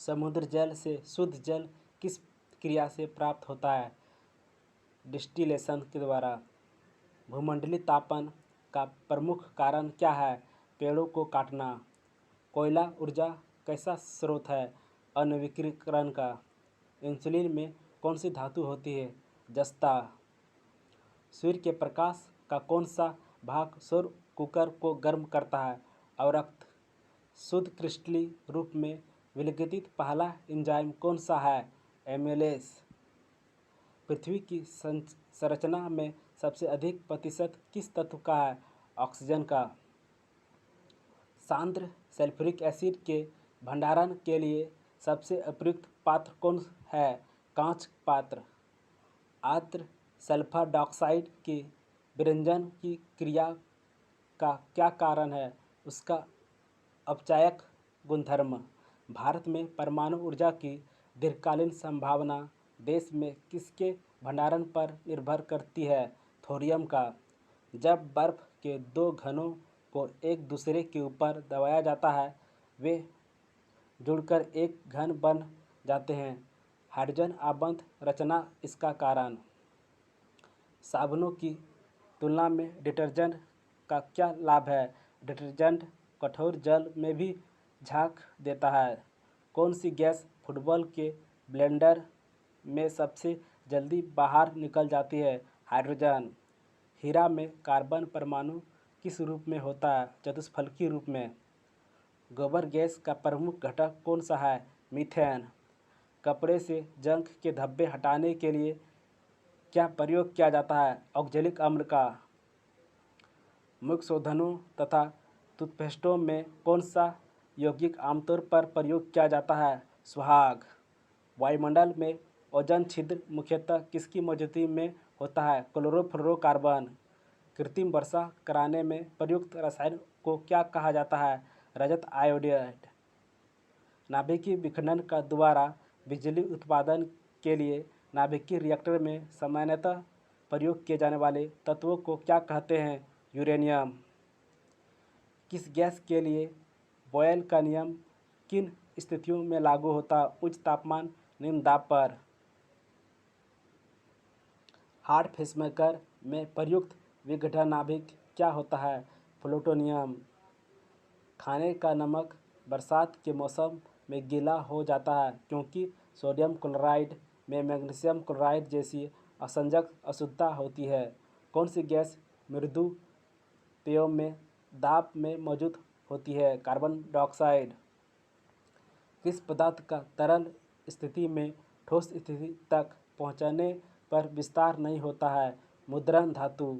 समुद्र जल से शुद्ध जल किस क्रिया से प्राप्त होता है? डिस्टिलेशन के द्वारा। भूमंडलीय तापन का प्रमुख कारण क्या है? पेड़ों को काटना। कोयला ऊर्जा कैसा स्रोत है? अनवीकरण का। इंसुलिन में कौन सी धातु होती है? जस्ता। सूर्य के प्रकाश का कौन सा भाग सौर कुकर को गर्म करता है? अवरक्त। शुद्ध क्रिस्टलीय रूप में विघटित पहला एंजाइम कौन सा है? एमिलेस। पृथ्वी की संरचना में सबसे अधिक प्रतिशत किस तत्व का है? ऑक्सीजन का। सांद्र सल्फ्यूरिक एसिड के भंडारण के लिए सबसे उपयुक्त पात्र कौन है? कांच पात्र। आर्द्र सल्फर डाइऑक्साइड के विरंजन की क्रिया का क्या कारण है? उसका अपचायक गुणधर्म। भारत में परमाणु ऊर्जा की दीर्घकालीन संभावना देश में किसके भंडारण पर निर्भर करती है? थोरियम का। जब बर्फ के दो घनों को एक दूसरे के ऊपर दबाया जाता है वे जुड़कर एक घन बन जाते हैं। हाइड्रोजन आबंध रचना इसका कारण। साबुनों की तुलना में डिटर्जेंट का क्या लाभ है? डिटर्जेंट कठोर जल में भी झाग देता है। कौन सी गैस फुटबॉल के ब्लेंडर में सबसे जल्दी बाहर निकल जाती है? हाइड्रोजन। हीरा में कार्बन परमाणु किस रूप में होता है? चतुष्फलकीय रूप में। गोबर गैस का प्रमुख घटक कौन सा है? मीथेन। कपड़े से जंग के धब्बे हटाने के लिए क्या प्रयोग किया जाता है? ऑक्जेलिक अम्ल का। मुख शोधनों तथा टूथपेस्टों में कौन सा यौगिक आमतौर पर प्रयोग किया जाता है? सुहाग। वायुमंडल में ओजोन छिद्र मुख्यतः किसकी मौजूदगी में होता है? क्लोरोफ्लोरोकार्बन। कृत्रिम वर्षा कराने में प्रयुक्त रसायन को क्या कहा जाता है? रजत आयोडाइड। नाभिकीय विखंडन का द्वारा बिजली उत्पादन के लिए नाभिकीय रिएक्टर में सामान्यतः प्रयोग किए जाने वाले तत्वों को क्या कहते हैं? यूरेनियम। किस गैस के लिए बॉयल का नियम किन स्थितियों में लागू होता है? उच्च तापमान निम्न दाब पर। हार्ट पेसमेकर में प्रयुक्त विघटन नाभिक क्या होता है? प्लूटोनियम। खाने का नमक बरसात के मौसम में गीला हो जाता है क्योंकि सोडियम क्लोराइड में मैग्नीशियम क्लोराइड जैसी असंजक अशुद्धता होती है। कौन सी गैस मृदु पेयों में दाब में मौजूद होती है? Carbon dioxide. किस पदार्थ का तरल स्थिति में ठोस स्थिति तक पहुँचने पर विस्तार नहीं होता है? मुद्रण धातु।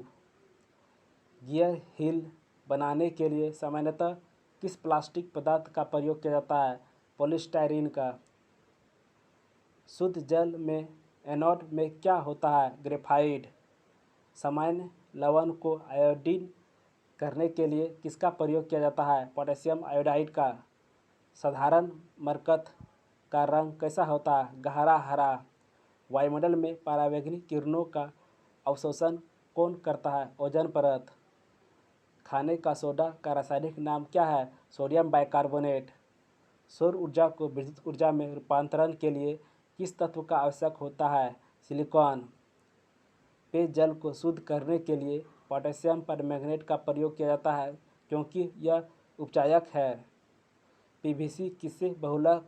गियर हील बनाने के लिए सामान्यतः किस प्लास्टिक पदार्थ का प्रयोग किया जाता है? पॉलीस्टाइरीन का। शुद्ध जल में एनोड में क्या होता है? ग्रेफाइट। सामान्य लवण को आयोडीन करने के लिए किसका प्रयोग किया जाता है? पोटेशियम आयोडाइड का। साधारण मरकत का रंग कैसा होता है? गहरा हरा। वायुमंडल में परावैंगनी किरणों का अवशोषण कौन करता है? ओजोन परत। खाने का सोडा का रासायनिक नाम क्या है? Sodium bicarbonate. सौर ऊर्जा को विद्युत ऊर्जा में रूपांतरण के लिए किस तत्व का आवश्यक होता है? सिलिकॉन। पेयजल को शुद्ध करने के लिए पोटेशियम परमैंगनेट का प्रयोग किया जाता है क्योंकि यह उपचायक है। पीवीसी किससे बहुलक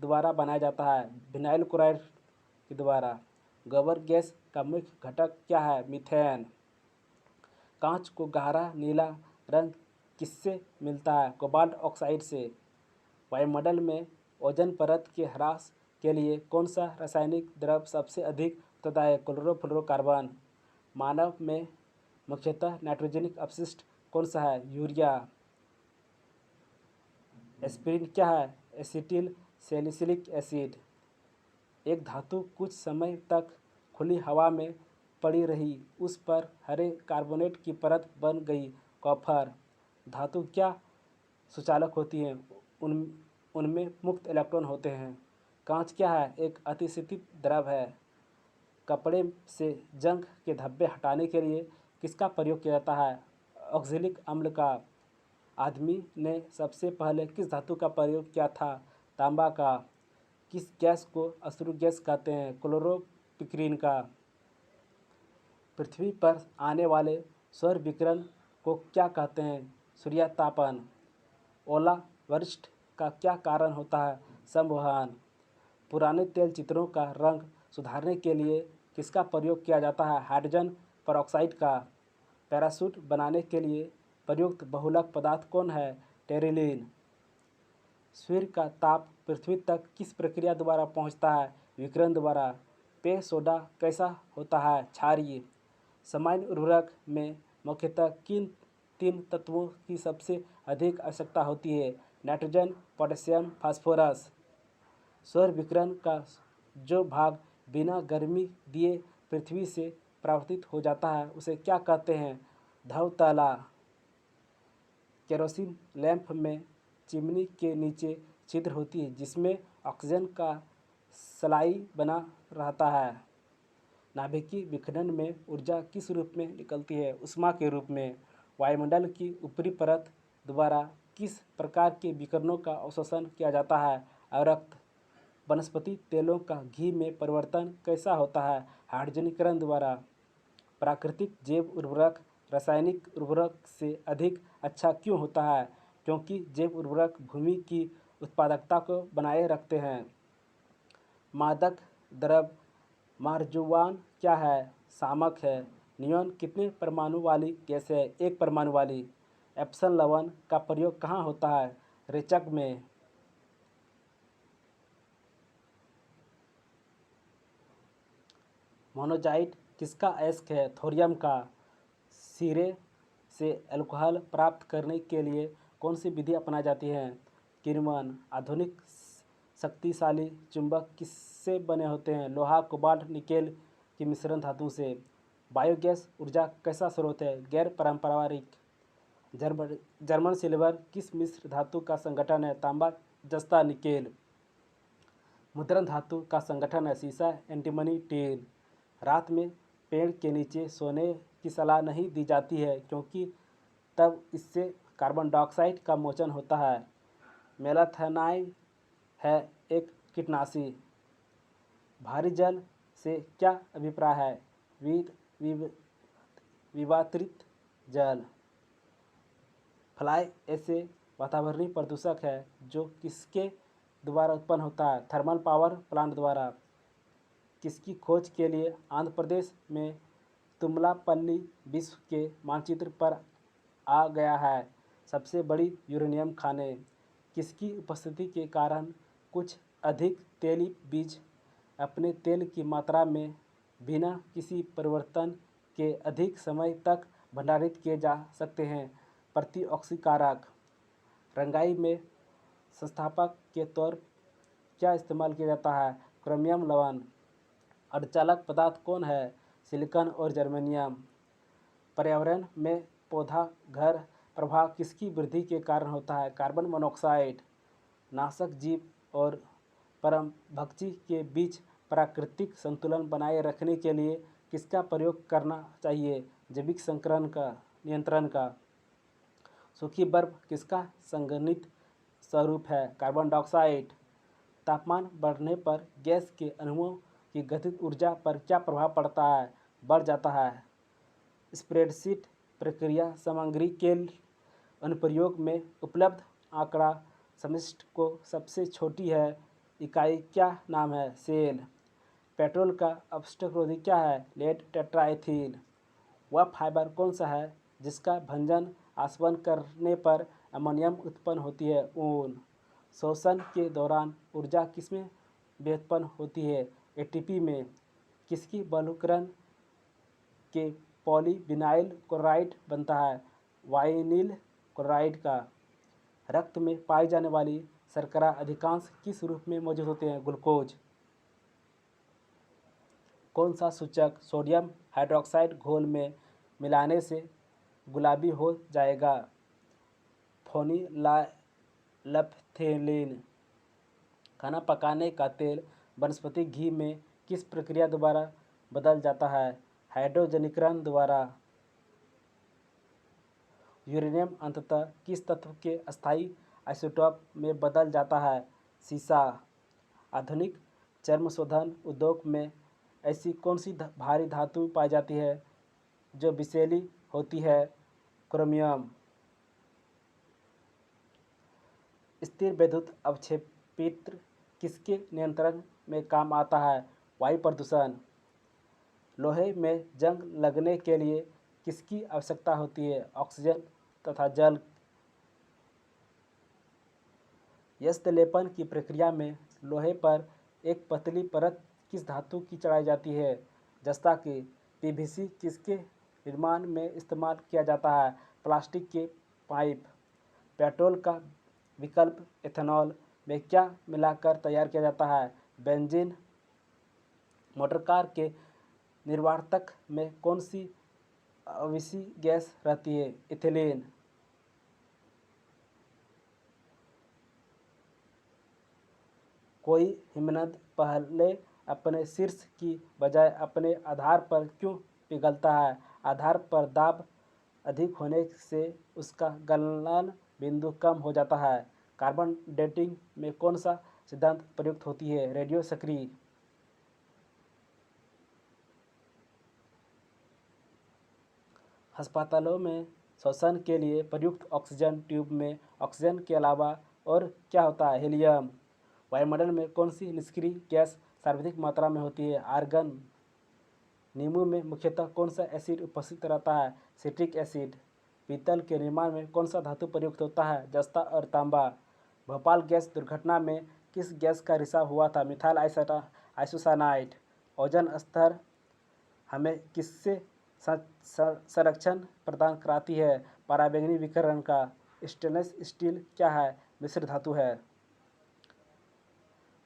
द्वारा बनाया जाता है? विनाइल क्लोराइड के द्वारा। गोबर गैस का मुख्य घटक क्या है? मीथेन। कांच को गहरा नीला रंग किससे मिलता है? कोबाल्ट ऑक्साइड से। वायुमंडल में ओजोन परत के ह्रास के लिए कौन सा रासायनिक द्रव्य सबसे अधिक उत्तरदायी है? क्लोरोफ्लोरोकार्बन। मानव में मुख्यतः नाइट्रोजनिक अपशिष्ट कौन सा है? यूरिया। एस्पिरिन क्या है? Acetyl salicylic acid. एक धातु कुछ समय तक खुली हवा में पड़ी रही उस पर हरे कार्बोनेट की परत बन गई। कॉपर। धातु क्या सुचालक होती हैं? उनमें मुक्त इलेक्ट्रॉन होते हैं। कांच क्या है? एक अतिशीतित द्रव है। कपड़े से जंग के धब्बे हटाने के लिए किसका प्रयोग किया जाता है? ऑक्जेलिक अम्ल का। आदमी ने सबसे पहले किस धातु का प्रयोग किया था? तांबा का। किस गैस को अश्रु गैस कहते हैं? क्लोरोपिक्रीन का। पृथ्वी पर आने वाले सौर विकिरण को क्या कहते हैं? सूर्यतापन। ओलावृष्टि का क्या कारण होता है? संवहन। पुराने तेल चित्रों का रंग सुधारने के लिए किसका प्रयोग किया जाता है? हाइड्रोजन पेरोक्साइड का। पैराशूट बनाने के लिए प्रयुक्त बहुलक पदार्थ कौन है? टेरिलीन। सूर्य का ताप पृथ्वी तक किस प्रक्रिया द्वारा पहुंचता है? विकिरण द्वारा। पेय सोडा कैसा होता है? क्षारीय। सामान्य उर्वरक में मुख्यतः किन तीन तत्वों की सबसे अधिक आवश्यकता होती है? Nitrogen, potassium, phosphorus. सौर विकिरण का जो भाग बिना गर्मी दिए पृथ्वी से परावर्तित हो जाता है उसे क्या कहते हैं? ध्रुवतला। केरोसिन लैंप में चिमनी के नीचे छिद्र होती है जिसमें ऑक्सीजन का सलाई बना रहता है। नाभिकीय विखंडन में ऊर्जा किस रूप में निकलती है? ऊष्मा के रूप में। वायुमंडल की ऊपरी परत द्वारा किस प्रकार के विकिरणों का अवशोषण किया जाता है? अवरक्त। वनस्पति तेलों का घी में परिवर्तन कैसा होता है? हाइड्रोजनीकरण द्वारा। प्राकृतिक जैव उर्वरक रासायनिक उर्वरक से अधिक अच्छा क्यों होता है? क्योंकि जैव उर्वरक भूमि की उत्पादकता को बनाए रखते हैं। मादक द्रव्य मार्जुवान क्या है? शामक है। नियॉन कितने परमाणु वाली गैस है? एक परमाणु वाली। एप्सन लवण का प्रयोग कहाँ होता है? रेचक में। मोनोजाइट किसका अयस्क है? थोरियम का। सिरे से अल्कोहल प्राप्त करने के लिए कौन सी विधि अपनाई जाती है? किण्वन। आधुनिक शक्तिशाली चुंबक किससे बने होते हैं? लोहा, कोबाल्ट, निकेल की मिश्रण धातु से। बायोगैस ऊर्जा कैसा स्रोत है? गैर पारंपरिक। जर्मन सिल्वर किस मिश्र धातु का संगठन है? तांबा, जस्ता, निकेल। मुद्रण धातु का संगठन है? सीसा, एंटीमनी, टिन। रात में पेड़ के नीचे सोने की सलाह नहीं दी जाती है क्योंकि तब इससे कार्बन डाइऑक्साइड का मोचन होता है। मेलाथानाइल है एक कीटनाशी। भारी जल से क्या अभिप्राय है? विवात्रित जल। फ्लाई ऐसे वातावरणीय प्रदूषक है जो किसके द्वारा उत्पन्न होता है? थर्मल पावर प्लांट द्वारा। किसकी खोज के लिए आंध्र प्रदेश में तुमलापल्ली विश्व के मानचित्र पर आ गया है? सबसे बड़ी यूरेनियम खानें। किसकी उपस्थिति के कारण कुछ अधिक तेली बीज अपने तेल की मात्रा में बिना किसी परिवर्तन के अधिक समय तक भंडारित किए जा सकते हैं? प्रतिऑक्सीकारक। रंगाई में संस्थापक के तौर क्या इस्तेमाल किया जाता है? क्रोमियम लवण। अर्धचालक पदार्थ कौन है? सिलिकॉन और जर्मेनियम। पर्यावरण में पौधा घर प्रभाव किसकी वृद्धि के कारण होता है? Carbon monoxide. नाशक जीव और परभक्षी के बीच प्राकृतिक संतुलन बनाए रखने के लिए किसका प्रयोग करना चाहिए? जैविक संकरण का नियंत्रण का। सूखी बर्फ किसका संघनित स्वरूप है? Carbon dioxide. तापमान बढ़ने पर गैस के अणुओं की गतिज ऊर्जा पर क्या प्रभाव पड़ता है? बढ़ जाता है। स्प्रेडशीट प्रक्रिया सामग्री के अनुप्रयोग में उपलब्ध आंकड़ा समष्टि को सबसे छोटी है इकाई क्या नाम है? सेल। पेट्रोल का अपशिष्टरोधी क्या है? Lead tetraethyl. वह फाइबर कौन सा है जिसका भंजन आसवन करने पर अमोनियम उत्पन्न होती है? ऊन। श्वसन के दौरान ऊर्जा किसमें व्युत्पन्न होती है? एटीपी में। किसकी बहुलकीकरण के पॉलीविनाइल क्लोराइड बनता है? वाइनिल क्लोराइड का। रक्त में पाई जाने वाली शर्करा अधिकांश किस रूप में मौजूद होते हैं? ग्लूकोज। कौन सा सूचक सोडियम हाइड्रोक्साइड घोल में मिलाने से गुलाबी हो जाएगा? फोनिलैप्थेलिन। खाना पकाने का तेल वनस्पति घी में किस प्रक्रिया द्वारा बदल जाता है? हाइड्रोजनीकरण द्वारा। यूरेनियम अंततः किस तत्व के अस्थायी आइसोटोप में बदल जाता है? सीसा। आधुनिक चर्म शोधन उद्योग में ऐसी कौन सी भारी धातु पाई जाती है जो विषैली होती है? क्रोमियम। स्थिर विद्युत अवक्षेपित्र किसके नियंत्रण में काम आता है? वायु प्रदूषण। लोहे में जंग लगने के लिए किसकी आवश्यकता होती है? ऑक्सीजन तथा जल। यष्ट लेपन की प्रक्रिया में लोहे पर एक पतली परत किस धातु की चढ़ाई जाती है? जस्ता की। पीवीसी किसके निर्माण में इस्तेमाल किया जाता है? प्लास्टिक के पाइप। पेट्रोल का विकल्प एथेनॉल में क्या मिलाकर तैयार किया जाता है? बेंजीन। मोटरकार के निर्वातक में कौन सी अविशी गैस रहती है? इथिलीन। कोई हिमनद पहले अपने शीर्ष की बजाय अपने आधार पर क्यों पिघलता है? आधार पर दाब अधिक होने से उसका गलन बिंदु कम हो जाता है। कार्बन डेटिंग में कौन सा सिद्धांत प्रयुक्त होती है? रेडियो सक्रिय। अस्पतालों में श्वसन के लिए प्रयुक्त ऑक्सीजन ट्यूब में ऑक्सीजन के अलावा और क्या होता है? हीलियम। वायुमंडल में कौन सी निष्क्रिय गैस सर्वाधिक मात्रा में होती है? आर्गन। नींबू में मुख्यतः कौन सा एसिड उपस्थित रहता है? Citric acid. पीतल के निर्माण में कौन सा धातु प्रयुक्त होता है? जस्ता और तांबा। भोपाल गैस दुर्घटना में किस गैस का रिसाव हुआ था? Methyl isocyanide. ओजोन स्तर हमें किससे संरक्षण प्रदान कराती है? पराबैंगनी विकिरण का। स्टेनलेस स्टील क्या है? मिश्र धातु है।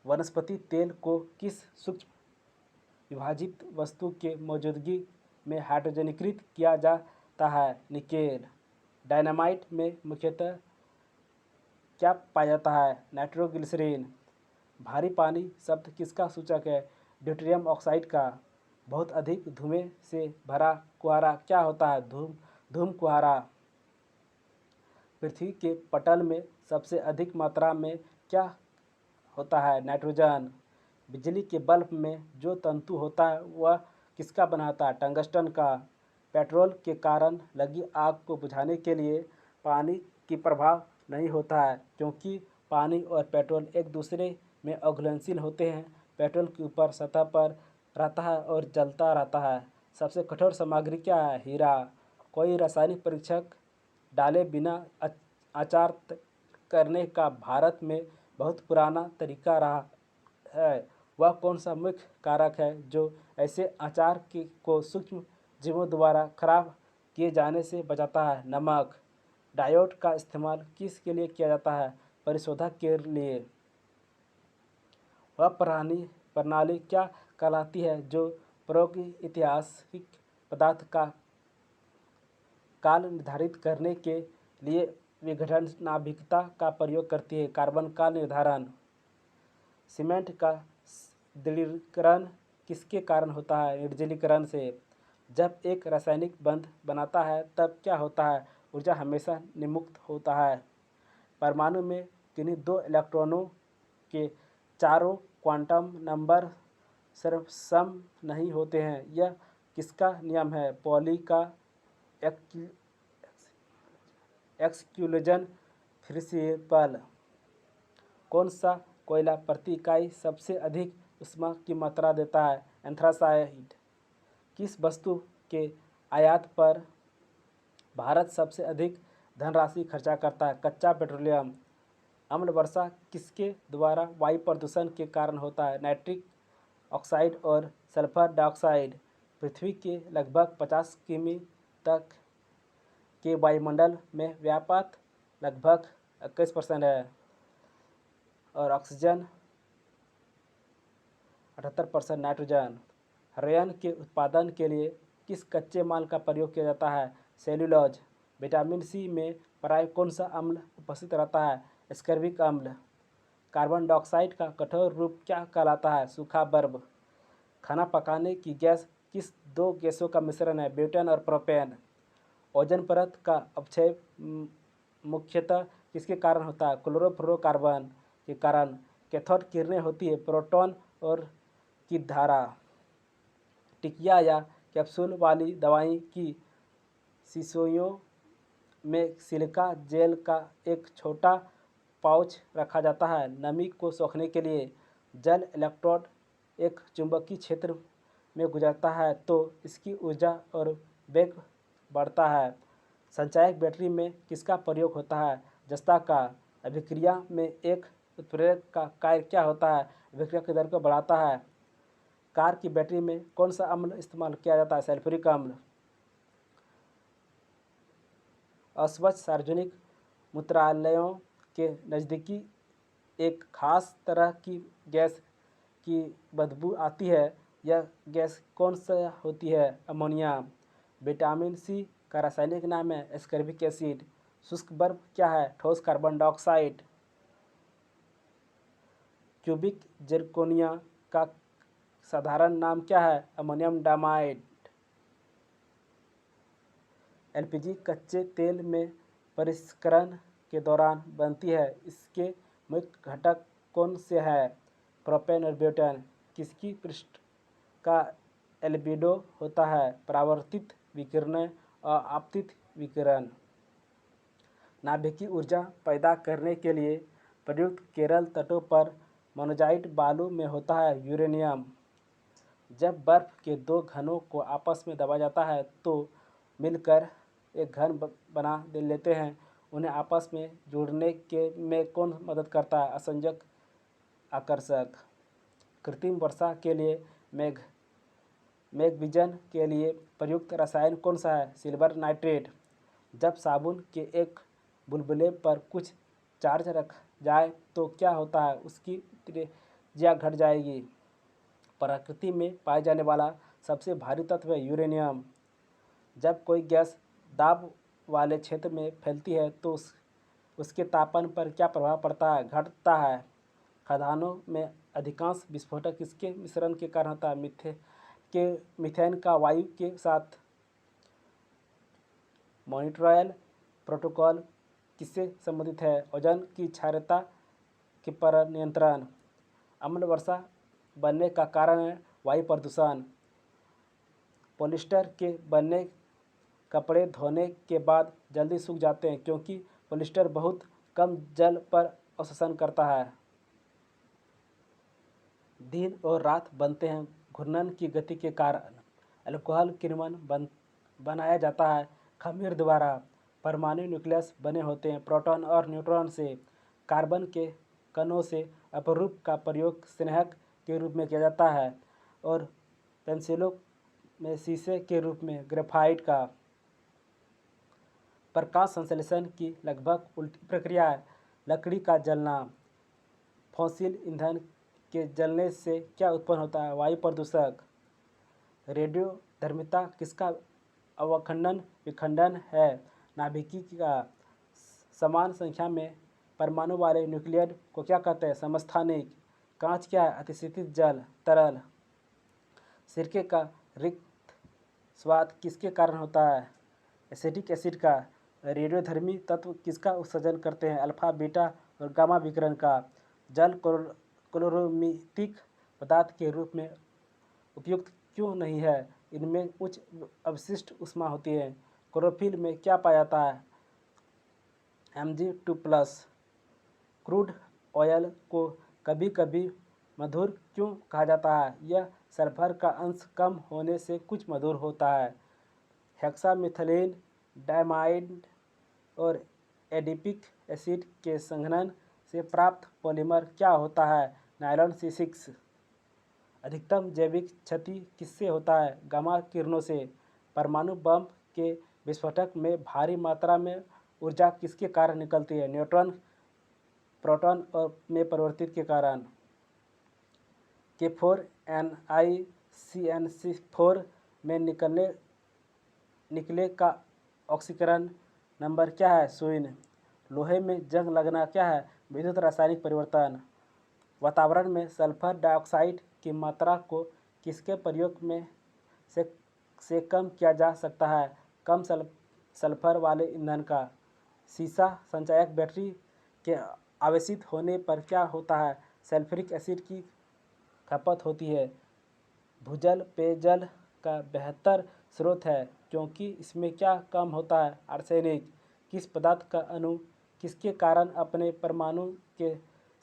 वनस्पति तेल को किस सूक्ष्म विभाजित वस्तु के मौजूदगी में हाइड्रोजनीकृत किया जाता है? निकेल। डायनामाइट में मुख्यतः क्या पाया जाता है? नाइट्रोग्लिसरीन। भारी पानी शब्द किसका सूचक है? ड्यूटेरियम ऑक्साइड का। बहुत अधिक धुएं से भरा कुहारा क्या होता है? धूम कुहारा। पृथ्वी के पटल में सबसे अधिक मात्रा में क्या होता है? नाइट्रोजन। बिजली के बल्ब में जो तंतु होता है वह किसका बना होता है? टंगस्टन का। पेट्रोल के कारण लगी आग को बुझाने के लिए पानी की प्रभाव नहीं होता है क्योंकि पानी और पेट्रोल एक दूसरे में अघुलनशील होते हैं। पेट्रोल के ऊपर सतह पर रहता है और जलता रहता है। सबसे कठोर सामग्री क्या है? हीरा। कोई रासायनिक परीक्षक डाले बिना अचार करने का भारत में बहुत पुराना तरीका रहा है। वह कौन सा मुख्य कारक है जो ऐसे अचार को सूक्ष्म जीवों द्वारा खराब किए जाने से बचाता है? नमक। डायोड का इस्तेमाल किस के लिए किया जाता है? परिशोधक के लिए। वह प्रणाली क्या कहलाती है जो प्रागैतिहासिक पदार्थ का काल निर्धारित करने के लिए विघटन नाभिकता का प्रयोग करती है? कार्बन का निर्धारण। सीमेंट का दृढ़ीकरण किसके कारण होता है? निर्जलीकरण से। जब एक रासायनिक बंध बनाता है तब क्या होता है? ऊर्जा हमेशा निम्नमुक्त होता है। परमाणु में किन्हीं दो इलेक्ट्रॉनों के चारों क्वांटम नंबर सर्वसम नहीं होते हैं? यह किसका नियम है? पॉली का एक्सक्लूजन प्रिंसिपल। कौन सा कोयला प्रति इकाई सबसे अधिक ऊष्मा की मात्रा देता है? एंथ्रासाइट। किस वस्तु के आयात पर भारत सबसे अधिक धनराशि खर्चा करता है? कच्चा पेट्रोलियम। अम्ल वर्षा किसके द्वारा वायु प्रदूषण के कारण होता है? नाइट्रिक ऑक्साइड और सल्फर डाइऑक्साइड। पृथ्वी के लगभग 50 किमी तक के वायुमंडल में व्यापक लगभग 21% है और ऑक्सीजन 78%। नाइट्रोजन। रेयन के उत्पादन के लिए किस कच्चे माल का प्रयोग किया जाता है? सेल्यूलोज। विटामिन सी में प्राय कौन सा अम्ल उपस्थित रहता है? एस्कॉर्बिक अम्ल। कार्बन डाइऑक्साइड का कठोर रूप क्या कहलाता है? सूखा बर्फ। खाना पकाने की गैस किस दो गैसों का मिश्रण है? ब्यूटेन और प्रोपेन। ओजोन परत का अपक्षय मुख्यतः किसके कारण होता है? क्लोरोफ्लोरोकार्बन के कारण। कैथोड किरणें होती है प्रोटॉन और की धारा। टिकिया या कैप्सूल वाली दवाई की शीशियों में सिलिका जेल का एक छोटा पाउच रखा जाता है। नमी को सोखने के लिए जल इलेक्ट्रोड एक चुंबकीय क्षेत्र में गुजरता है तो इसकी ऊर्जा और वेग बढ़ता है। संचायक बैटरी में किसका प्रयोग होता है? जस्ता का। अभिक्रिया में एक उत्प्रेरक का कार्य क्या होता है? अभिक्रिया की दर को बढ़ाता है। कार की बैटरी में कौन सा अम्ल इस्तेमाल किया जाता है? सल्फ्यूरिक अम्ल। अस्वच्छ सार्वजनिक मूत्रालयों के नज़दीकी एक खास तरह की गैस की बदबू आती है। यह गैस कौन सा होती है? अमोनिया। विटामिन सी का रासायनिक नाम है एस्कॉर्बिक एसिड। शुष्क बर्फ क्या है? ठोस कार्बन डाइऑक्साइड। क्यूबिक जिरकोनिया का साधारण नाम क्या है? अमोनियम डाइमाइड। एलपीजी कच्चे तेल में परिष्करण के दौरान बनती है। इसके मुख्य घटक कौन से हैं? प्रोपेन और ब्यूटेन। किसकी पृष्ठ का एल्बिडो होता है? परावर्तित विकिरण और आपतित विकिरण। नाभिकीय ऊर्जा पैदा करने के लिए प्रयुक्त केरल तटों पर मोनोजाइट बालू में होता है यूरेनियम। जब बर्फ के दो घनों को आपस में दबाया जाता है तो मिलकर एक घन बना लेते हैं। उन्हें आपस में जुड़ने के में कौन मदद करता है? असंजक आकर्षक। कृत्रिम वर्षा के लिए मेघविजन के लिए प्रयुक्त रसायन कौन सा है? Silver nitrate. जब साबुन के एक बुलबुले पर कुछ चार्ज रख जाए तो क्या होता है? उसकी त्रिज्या घट जाएगी। प्रकृति में पाए जाने वाला सबसे भारी तत्व है यूरेनियम। जब कोई गैस दाब वाले क्षेत्र में फैलती है तो उसके तापमान पर क्या प्रभाव पड़ता है? घटता है। खदानों में अधिकांश विस्फोटक किसके मिश्रण के कारण होता है? मीथेन का वायु के साथ। मॉन्ट्रियल प्रोटोकॉल किससे संबंधित है? ओजोन की क्षारीयता के पर नियंत्रण। अम्ल वर्षा बनने का कारण है वायु प्रदूषण। पॉलिस्टर के बनने कपड़े धोने के बाद जल्दी सूख जाते हैं क्योंकि पॉलिस्टर बहुत कम जल पर अवशोषण करता है। दिन और रात बनते हैं घूर्णन की गति के कारण। अल्कोहल किण्वन बनाया जाता है खमीर द्वारा। परमाणु न्यूक्लियस बने होते हैं प्रोटॉन और न्यूट्रॉन से। कार्बन के कणों से अपरूप का प्रयोग स्नेहक के रूप में किया जाता है और पेंसिलों में शीशे के रूप में ग्रेफाइट का। प्रकाश संश्लेषण की लगभग उल्टी प्रक्रिया है लकड़ी का जलना। फॉसिल ईंधन के जलने से क्या उत्पन्न होता है? वायु प्रदूषक। रेडियोधर्मिता किसका अवखंडन विखंडन है? नाभिकी का। समान संख्या में परमाणु वाले न्यूक्लियड को क्या कहते हैं? समस्थानिक। कांच क्या है? अतिशीतित जल तरल। सिरके का रिक्त स्वाद किसके कारण होता है? एसिटिक एसिड का। रेडियोधर्मी तत्व किसका उत्सर्जन करते हैं? अल्फा बीटा और गामा विकिरण का। जल क्लोरोमीथिक पदार्थ के रूप में उपयुक्त क्यों नहीं है? इनमें उच्च अवशिष्ट ऊष्मा होती है। क्लोरोफिल में क्या पाया जाता है? Mg2+। क्रूड ऑयल को कभी कभी मधुर क्यों कहा जाता है? यह सल्फर का अंश कम होने से कुछ मधुर होता है। हेक्सामिथिलीन डाइमाइड और एडिपिक एसिड के संघनन से प्राप्त पॉलीमर क्या होता है? Nylon C6। अधिकतम जैविक क्षति किससे होता है? गामा किरणों से। परमाणु बम के विस्फोटक में भारी मात्रा में ऊर्जा किसके कारण निकलती है? न्यूट्रॉन प्रोटॉन और में परिवर्तित के कारण। K4NiCnC4 में निकले का ऑक्सीकरण नंबर क्या है? शून्य। लोहे में जंग लगना क्या है? विद्युत रासायनिक परिवर्तन। वातावरण में सल्फर डाइऑक्साइड की मात्रा को किसके प्रयोग में से कम किया जा सकता है? कम सल्फर वाले ईंधन का। सीसा संचायक बैटरी के आवेशित होने पर क्या होता है? सल्फ्यूरिक एसिड की खपत होती है? भूजल पेयजल का बेहतर स्रोत है क्योंकि इसमें क्या कम होता है? आर्सेनिक। किस पदार्थ का अणु किसके कारण अपने परमाणु के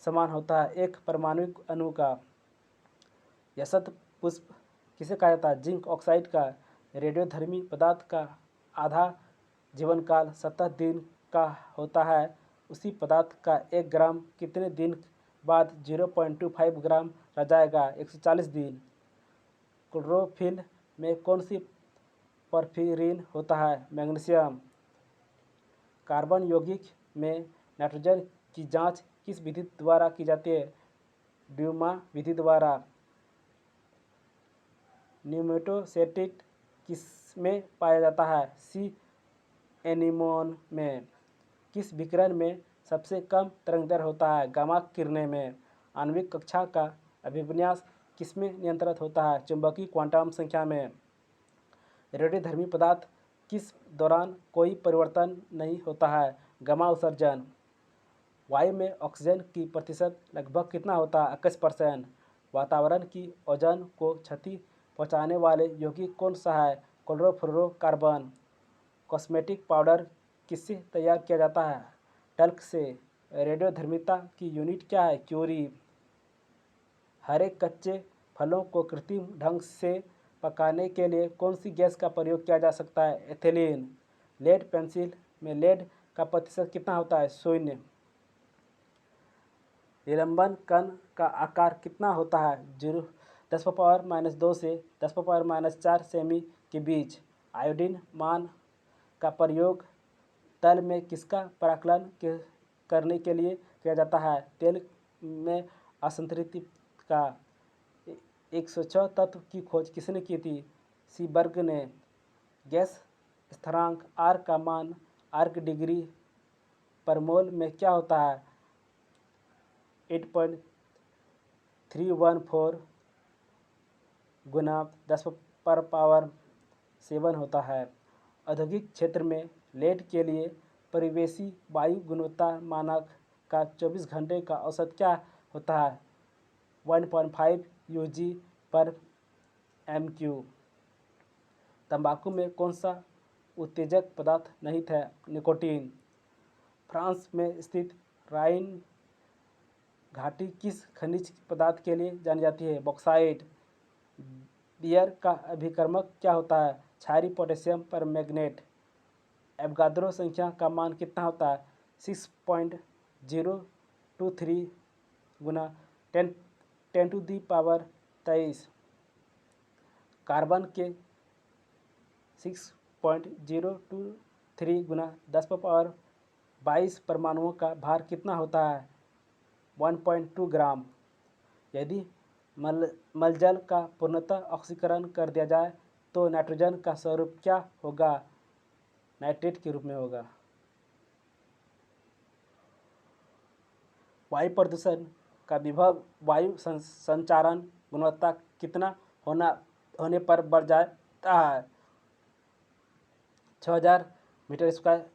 समान होता है? एक परमाणुक अणु का। यशत पुष्प किसे कहा जाता है? जिंक ऑक्साइड का। रेडियोधर्मी पदार्थ का आधा जीवनकाल 70 दिन का होता है। उसी पदार्थ का 1 ग्राम कितने दिन बाद 0.25 ग्राम रह जाएगा? 140 दिन। क्लोरोफिल में कौन सी परफिरिन होता है? मैग्नीशियम। कार्बन यौगिक में नाइट्रोजन की जांच किस विधि द्वारा की जाती है? ड्यूमा विधि द्वारा। न्यूमेटोसेटिट किसमें पाया जाता है? सी एनीमोन में। किस विकिरण में सबसे कम तरंगदैर्घ्य होता है? गामा किरणें में। आणविक कक्षा का अभिविन्यास किसमें नियंत्रित होता है? चुंबकीय क्वांटम संख्या में। रेडियोधर्मी पदार्थ किस दौरान कोई परिवर्तन नहीं होता है? गामा उत्सर्जन। वायु में ऑक्सीजन की प्रतिशत लगभग कितना होता है? 21%। वातावरण की ओजोन को क्षति पहुंचाने वाले यौगिक कौन सा है? क्लोरोफ्लोरोकार्बन। कॉस्मेटिक पाउडर किससे तैयार किया जाता है? टल्क से। रेडियोधर्मिता की यूनिट क्या है? क्यूरी। हरे कच्चे फलों को कृत्रिम ढंग से पकाने के लिए कौन सी गैस का प्रयोग किया जा सकता है? एथिलीन। लेड पेंसिल में लेड का प्रतिशत कितना होता है? 0। निलंबन कण का आकार कितना होता है? 10⁻² से 10⁻⁴ सेमी के बीच। आयोडीन मान का प्रयोग तल में किसका प्राकलन करने के लिए किया जाता है? तेल में असंतृप्ति का। 106 तत्व की खोज किसने की थी? सीबर्ग ने। गैस स्थिरांक आर का मान आर्क डिग्री पर मोल में क्या होता है? 8.314 गुना 10⁻7 होता है। औद्योगिक क्षेत्र में लेड के लिए परिवेशी वायु गुणवत्ता मानक का 24 घंटे का औसत क्या होता है? 1.5 यूजी पर एमक्यू। तंबाकू में कौन सा उत्तेजक पदार्थ निहित है? निकोटीन। फ्रांस में स्थित राइन घाटी किस खनिज पदार्थ के लिए जानी जाती है? बॉक्साइट। बियर का अभिकर्मक क्या होता है? क्षारीय पोटेशियम परमैंगनेट। एवोगाद्रो संख्या का मान कितना होता है? 6.023 गुना 10⁻23। कार्बन के 6.023 गुना 10⁻22 परमाणुओं का भार कितना होता है? 1.2 ग्राम। यदि मलजल का पूर्णतः ऑक्सीकरण कर दिया जाए तो नाइट्रोजन का स्वरूप क्या होगा? नाइट्रेट के रूप में होगा। वायु प्रदूषण का विभव वायु संचारण गुणवत्ता कितना होने पर बढ़ जाता है? 6000 मीटर स्क्वायर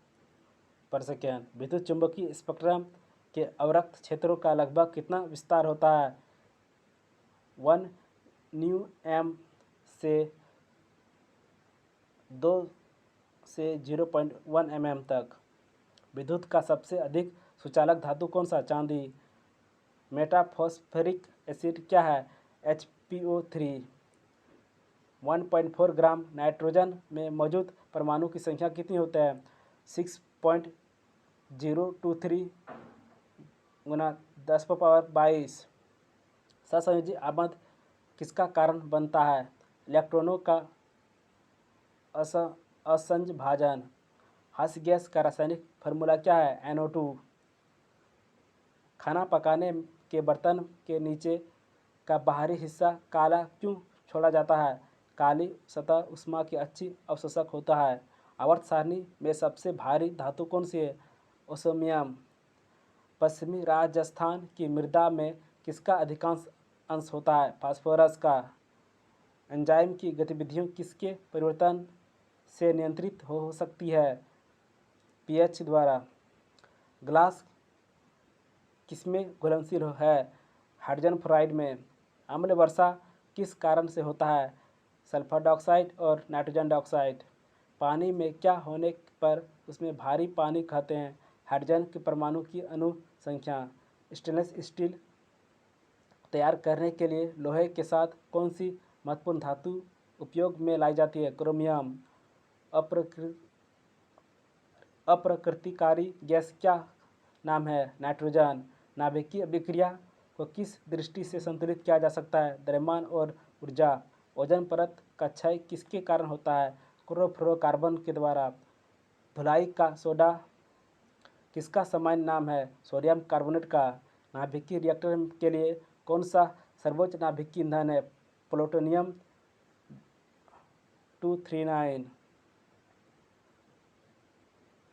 पर सेकेंड। विद्युत चुंबकीय स्पेक्ट्रम के अवरक्त क्षेत्रों का लगभग कितना विस्तार होता है? 1 न्यूएम से 2 से 0.1 mm तक। विद्युत का सबसे अधिक सुचालक धातु कौन सा? चांदी। मेटाफॉस्फेरिक एसिड क्या है? HPO3। 1.4 ग्राम नाइट्रोजन में मौजूद परमाणु की संख्या कितनी होती है? 6.023 गुना 10⁻22। सहसंयोजी आबंध किसका कारण बनता है? इलेक्ट्रॉनों का असंजभाजन। हास्य गैस का रासायनिक फार्मूला क्या है? NO2। खाना पकाने के बर्तन के नीचे का बाहरी हिस्सा काला क्यों छोड़ा जाता है? काली सतह ऊष्मा की अच्छी अवशोषक होता है। आवर्त सारणी में सबसे भारी धातु कौन सी है? ओसमियम। पश्चिमी राजस्थान की मृदा में किसका अधिकांश अंश होता है? फास्फोरस का। एंजाइम की गतिविधियों किसके परिवर्तन से नियंत्रित हो सकती है? pH द्वारा। ग्लास किसमें घुलनशील है? हाइड्रोजन फ्लोराइड में अम्ल वर्षा किस कारण से होता है? सल्फर डाइऑक्साइड और नाइट्रोजन डाइऑक्साइड। पानी में क्या होने पर उसमें भारी पानी कहते हैं? हाइड्रोजन के परमाणु की अणु संख्या। स्टेनलेस स्टील तैयार करने के लिए लोहे के साथ कौन सी महत्वपूर्ण धातु उपयोग में लाई जाती है? क्रोमियम। अप्रकृतिकारी गैस क्या नाम है? नाइट्रोजन। नाभिकीय अभिक्रिया को किस दृष्टि से संतुलित किया जा सकता है? द्रव्यमान और ऊर्जा। ओजोन परत का क्षय किसके कारण होता है? क्लोरोफ्लोरोकार्बन के द्वारा। धुलाई का सोडा किसका सामान्य नाम है? सोडियम कार्बोनेट का। नाभिकीय रिएक्टर के लिए कौन सा सर्वोच्च नाभिकीय ईंधन है? प्लूटोनियम 239।